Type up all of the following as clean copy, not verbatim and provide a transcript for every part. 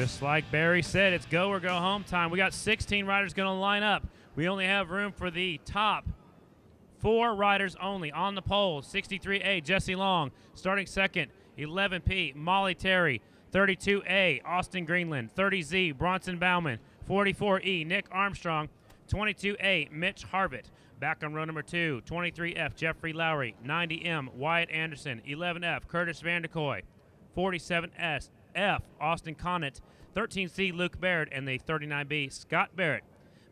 Just like Barry said, it's go or go home time. We got 16 riders going to line up. We only have room for the top 4 riders only on the pole. 63A, Jesse Long. Starting second, 11P, Molly Terry. 32A, Austin Greenland. 30Z, Bronson Bauman. 44E, Nick Armstrong. 22A, Mitch Harvett. Back on row number 2, 23F, Jeffrey Lowry. 90M, Wyatt Anderson. 11F, Curtis Vanderkoy. 47S, F, Austin Connett. 13C, Luke Barrett. And the 39B, Scott Barrett.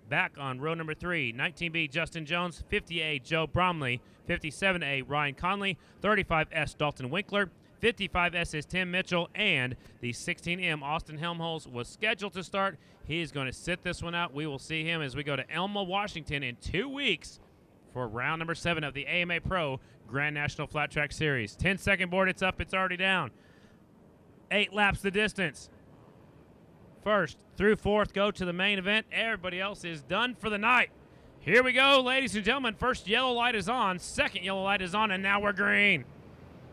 Back on row number 3, 19B, Justin Jones. 50A, Joe Bromley. 57A, Ryan Conley. 35S, Dalton Winkler. 55S is Tim Mitchell, and the 16M, Austin Helmholtz, was scheduled to start. He's going to sit this one out. We will see him as we go to Elma, Washington in 2 weeks for round number 7 of the AMA Pro Grand National Flat Track Series. 10-second board, it's up, it's already down. 8 laps the distance. First through 4th go to the main event. Everybody else is done for the night. Here we go, ladies and gentlemen. First yellow light is on, second yellow light is on, and now we're green.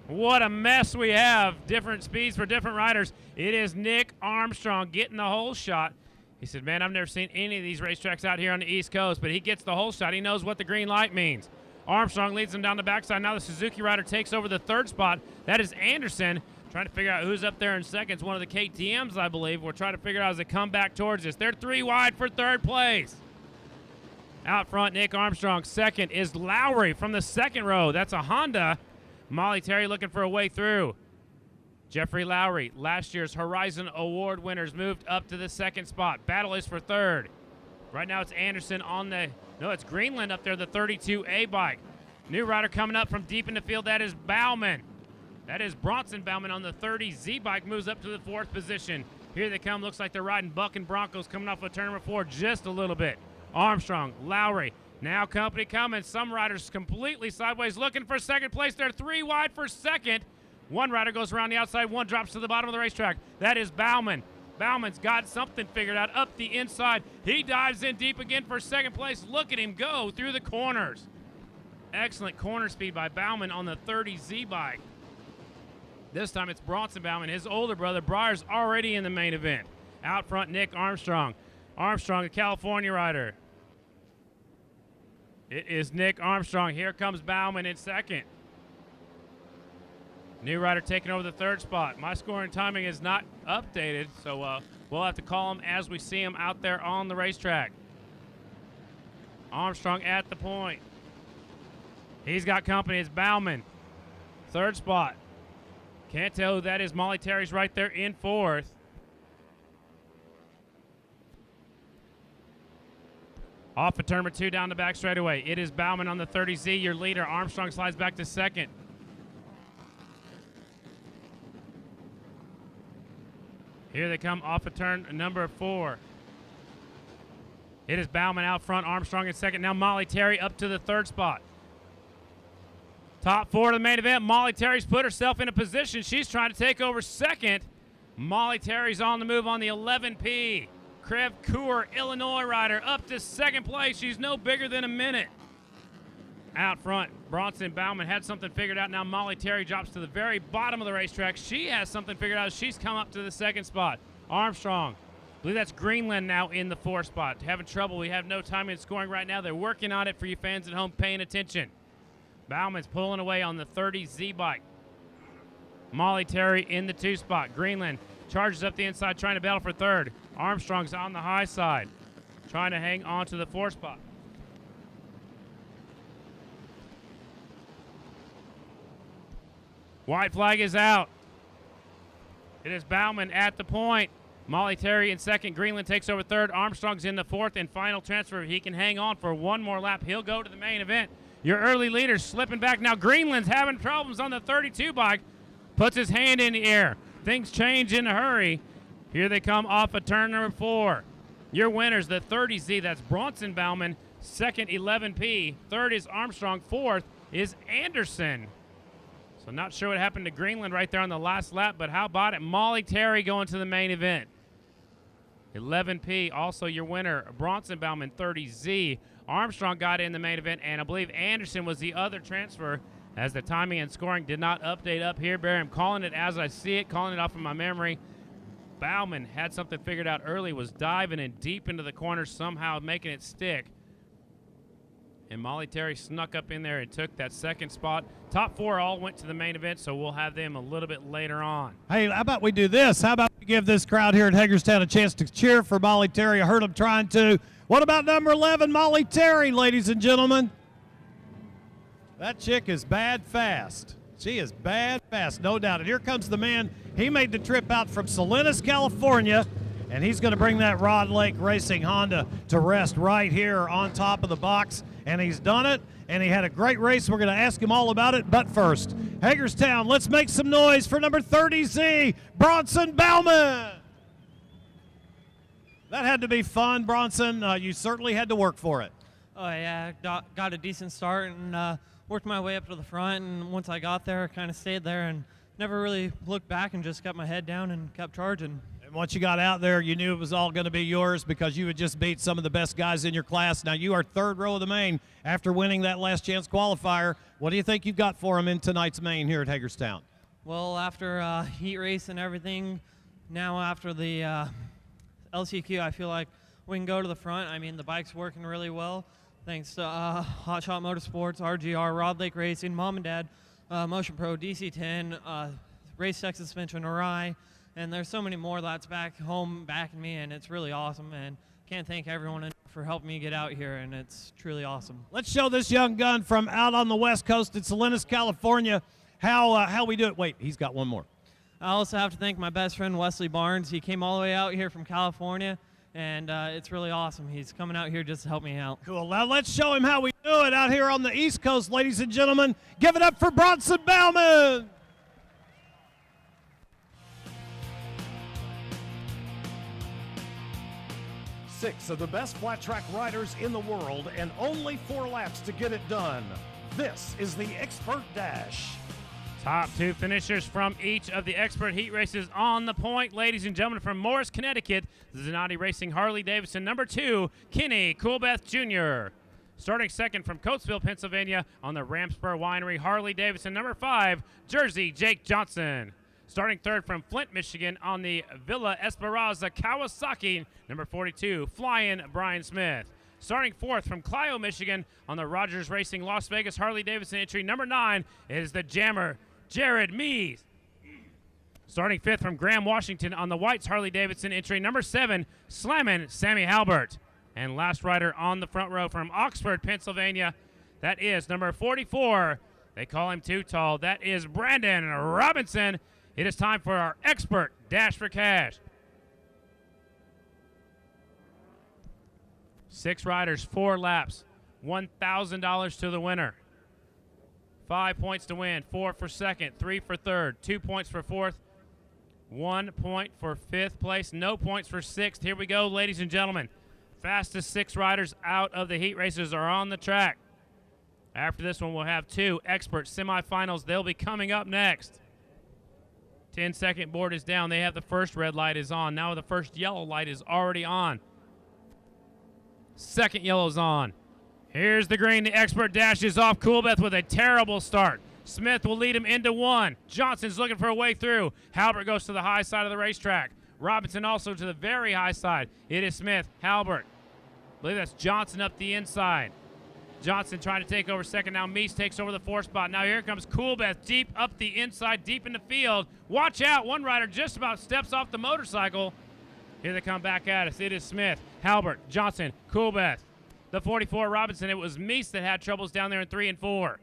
What a mess we have. Different speeds for different riders. It is Nick Armstrong getting the whole shot. He said, man, I've never seen any of these racetracks out here on the East Coast, but he gets the whole shot. He knows what the green light means. Armstrong leads him down the backside. Now the Suzuki rider takes over the 3rd spot. That is Anderson. Trying to figure out who's up there in seconds. One of the KTMs, I believe. We're trying to figure out as they come back towards us. They're 3 wide for 3rd place. Out front, Nick Armstrong. Second is Lowry from the 2nd row. That's a Honda. Molly Terry looking for a way through. Jeffrey Lowry, last year's Horizon Award winners, moved up to the 2nd spot. Battle is for 3rd. Right now it's Anderson on the, no, it's Greenland up there, the 32A bike. New rider coming up from deep in the field, that is Bauman. That is Bronson Bauman on the 30Z bike, moves up to the 4th position. Here they come, looks like they're riding Buck and Broncos coming off of turn number 4 just a little bit. Armstrong, Lowry. Now company coming. Some riders completely sideways looking for 2nd place. They're 3 wide for 2nd. One rider goes around the outside. One drops to the bottom of the racetrack. That is Bauman. Bauman's got something figured out up the inside. He dives in deep again for 2nd place. Look at him go through the corners. Excellent corner speed by Bauman on the 30Z bike. This time it's Bronson Bauman. His older brother, Breyer's already in the main event. Out front, Nick Armstrong. Armstrong, a California rider. It is Nick Armstrong. Here comes Bauman in 2nd. New rider taking over the 3rd spot. My scoring timing is not updated, so we'll have to call him as we see him out there on the racetrack. Armstrong at the point. He's got company. It's Bauman. 3rd spot. Can't tell who that is. Molly Terry's right there in 4th. Off of turn number 2 down the back straightaway. It is Bauman on the 30Z, your leader. Armstrong slides back to 2nd. Here they come off of turn number 4. It is Bauman out front, Armstrong in 2nd. Now Molly Terry up to the 3rd spot. Top 4 of the main event. Molly Terry's put herself in a position. She's trying to take over 2nd. Molly Terry's on the move on the 11P. Crèvecoeur, Illinois rider, up to 2nd place. She's no bigger than a minute. Out front, Bronson Bauman had something figured out. Now Molly Terry drops to the very bottom of the racetrack. She has something figured out. She's come up to the 2nd spot. Armstrong, I believe that's Greenland now in the 4th spot. Having trouble. We have no time in scoring right now. They're working on it for you fans at home paying attention. Bauman's pulling away on the 30Z bike. Molly Terry in the 2 spot. Greenland charges up the inside, trying to battle for 3rd. Armstrong's on the high side, trying to hang on to the 4th spot. White flag is out. It is Bauman at the point. Molly Terry in 2nd. Greenland takes over 3rd. Armstrong's in the 4th and final transfer. He can hang on for one more lap. He'll go to the main event. Your early leader's slipping back. Now Greenland's having problems on the 32 bike. Puts his hand in the air. Things change in a hurry. Here they come off of turn number 4. Your winners, the 30Z, that's Bronson Bauman. 2nd, 11P. 3rd is Armstrong. 4th is Anderson. So not sure what happened to Greenland right there on the last lap, but how about it? Molly Terry going to the main event. 11P, also your winner, Bronson Bauman, 30Z. Armstrong got in the main event, and I believe Anderson was the other transfer, as the timing and scoring did not update up here. Barry, I'm calling it as I see it, calling it off of my memory. Bauman had something figured out early, was diving in deep into the corner, somehow making it stick. And Molly Terry snuck up in there and took that second spot. Top 4 all went to the main event, so we'll have them a little bit later on. Hey, how about we do this? How about we give this crowd here at Hagerstown a chance to cheer for Molly Terry? I heard them trying to. What about number 11, Molly Terry, ladies and gentlemen? That chick is bad fast. She is bad fast, no doubt. And here comes the man. He made the trip out from Salinas, California, and he's going to bring that Rod Lake Racing Honda to rest right here on top of the box. And he's done it, and he had a great race. We're going to ask him all about it. But first, Hagerstown, let's make some noise for number 30Z, Bronson Bauman. That had to be fun, Bronson. You certainly had to work for it. Oh, yeah, got a decent start and worked my way up to the front. And once I got there, I kind of stayed there and never really looked back and just got my head down and kept charging. And once you got out there, you knew it was all going to be yours because you had just beat some of the best guys in your class. Now you are third row of the main after winning that last chance qualifier. What do you think you've got for him in tonight's main here at Hagerstown? Well, after heat race and everything, now after the LCQ, I feel like we can go to the front. I mean, the bike's working really well. Thanks to Hot Shot Motorsports, RGR, Rod Lake Racing, Mom and Dad, Motion Pro, DC10, Race Tech Suspension, Arai, and there's so many more that's back home backing me, and it's really awesome. And can't thank everyone enough for helping me get out here, and it's truly awesome. Let's show this young gun from out on the West Coast in Salinas, California, how we do it. Wait, he's got one more. I also have to thank my best friend Wesley Barnes. He came all the way out here from California, and it's really awesome. He's coming out here just to help me out. Cool. Now let's show him how we do it out here on the East Coast, ladies and gentlemen. Give it up for Bronson Bauman. Six of the best flat track riders in the world and only 4 laps to get it done. This is the Expert Dash. Top 2 finishers from each of the Expert Heat races on the point, ladies and gentlemen, from Morris, Connecticut, Zanatti Racing Harley-Davidson, number 2, Kenny Coolbeth Jr. Starting second from Coatesville, Pennsylvania, on the Ramspur Winery Harley-Davidson, number 5, Jersey Jake Johnson. Starting third from Flint, Michigan, on the Villa Esperanza Kawasaki, number 42, Flying Brian Smith. Starting fourth from Clio, Michigan, on the Rogers Racing Las Vegas Harley-Davidson entry, number 9, is the Jammer, Jared Mees. Starting fifth from Graham, Washington, on the Whites Harley-Davidson entry, number 7, Slammin' Sammy Halbert. And last rider on the front row from Oxford, Pennsylvania, that is number 44. They call him too tall. That is Brandon Robinson. It is time for our Expert Dash for Cash. 6 riders, 4 laps, $1,000 to the winner. 5 points to win, 4 for second, 3 for third, 2 points for fourth, 1 point for fifth place, no points for sixth. Here we go, ladies and gentlemen. Fastest 6 riders out of the heat races are on the track. After this one, we'll have 2 expert semifinals. They'll be coming up next. 10-second board is down. They have the first red light is on. Now the first yellow light is already on. Second yellow's on. Here's the green. The expert dashes off. Coolbeth with a terrible start. Smith will lead him into 1. Johnson's looking for a way through. Halbert goes to the high side of the racetrack. Robinson also to the very high side. It is Smith, Halbert. I believe that's Johnson up the inside. Johnson trying to take over second. Now Meese takes over the 4th spot. Now here comes Coolbeth deep up the inside, deep in the field. Watch out. One rider just about steps off the motorcycle. Here they come back at us. It is Smith, Halbert, Johnson, Coolbeth. The 44, Robinson. It was Meese that had troubles down there in 3 and 4.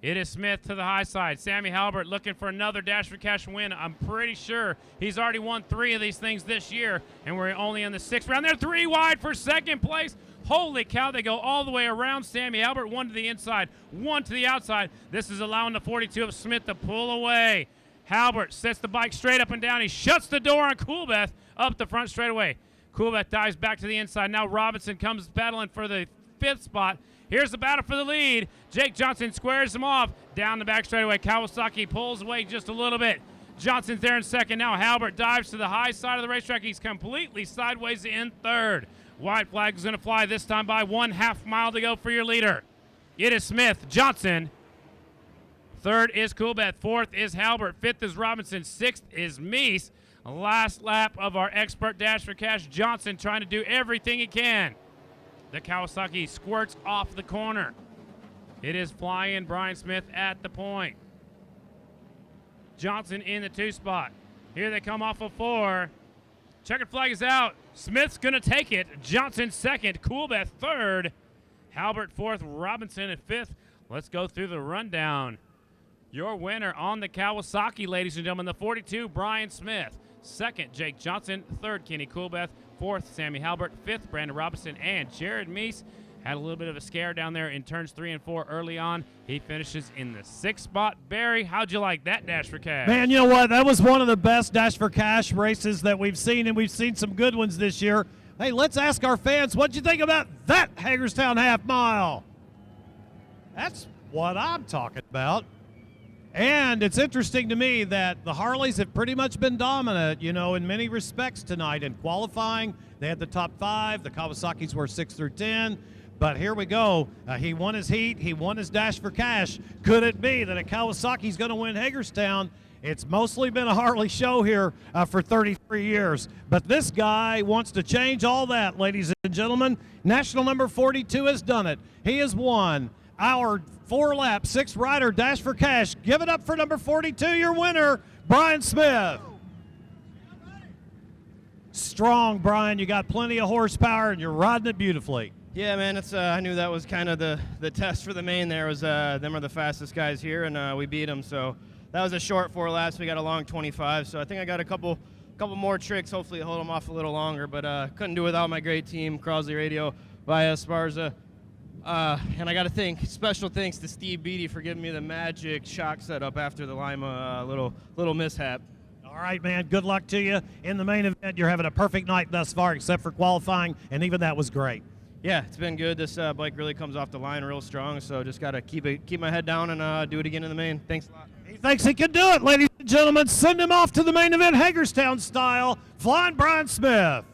It is Smith to the high side. Sammy Halbert looking for another Dash for Cash win. I'm pretty sure he's already won 3 of these things this year, and we're only in the 6th round. They're 3 wide for second place. Holy cow, they go all the way around Sammy Halbert, 1 to the inside, 1 to the outside. This is allowing the 42 of Smith to pull away. Halbert sets the bike straight up and down. He shuts the door on Coolbeth up the front straightaway. Coolbeth dives back to the inside. Now Robinson comes battling for the 5th spot. Here's the battle for the lead. Jake Johnson squares him off down the back straightaway. Kawasaki pulls away just a little bit. Johnson's there in second. Now Halbert dives to the high side of the racetrack. He's completely sideways in 3rd. White flag is going to fly this time by 1/2 mile to go for your leader. It is Smith, Johnson. 3rd is Coolbeth. 4th is Halbert. 5th is Robinson. 6th is Meese. Last lap of our expert dash for cash. Johnson trying to do everything he can. The Kawasaki squirts off the corner. It is flying Brian Smith at the point. Johnson in the 2 spot. Here they come off of 4. Checkered flag is out. Smith's going to take it. Johnson 2nd. Coolbeth 3rd. Halbert 4th. Robinson at 5th. Let's go through the rundown. Your winner on the Kawasaki, ladies and gentlemen, the 42, Brian Smith. 2nd, Jake Johnson. 3rd, Kenny Coolbeth. 4th, Sammy Halbert. 5th, Brandon Robinson. And Jared Meese had a little bit of a scare down there in turns 3 and 4 early on. He finishes in the 6th spot. Barry, how'd you like that dash for cash? Man, you know what? That was one of the best dash for cash races that we've seen, and we've seen some good ones this year. Hey, let's ask our fans, what'd you think about that Hagerstown half mile? That's what I'm talking about. And it's interesting to me that the Harleys have pretty much been dominant, you know, in many respects tonight. In qualifying, they had the top 5. The Kawasaki's were 6 through 10. But here we go. He won his heat. He won his dash for cash. Could it be that a Kawasaki's going to win Hagerstown? It's mostly been a Harley show here for 33 years. But this guy wants to change all that, ladies and gentlemen. National number 42 has done it. He has won our 4-lap, 6-rider dash for cash. Give it up for number 42, your winner, Brian Smith. Strong, Brian. You got plenty of horsepower, and you're riding it beautifully. Yeah, man, it's I knew that was kind of the test for the main there. Was them are the fastest guys here, and we beat them. So that was a short 4 laps. We got a long 25. So I think I got a couple more tricks. Hopefully hold them off a little longer, but couldn't do without my great team, Crosley Radio, Via Esparza. And I got to thank, special thanks to Steve Beatty for giving me the magic shock setup after the Lima little mishap. All right, man, good luck to you. In the main event, you're having a perfect night thus far, except for qualifying, and even that was great. Yeah, it's been good. This bike really comes off the line real strong, so just got to keep my head down and do it again in the main. Thanks a lot. He thinks he can do it, ladies and gentlemen. Send him off to the main event, Hagerstown style. Flying Brian Smith.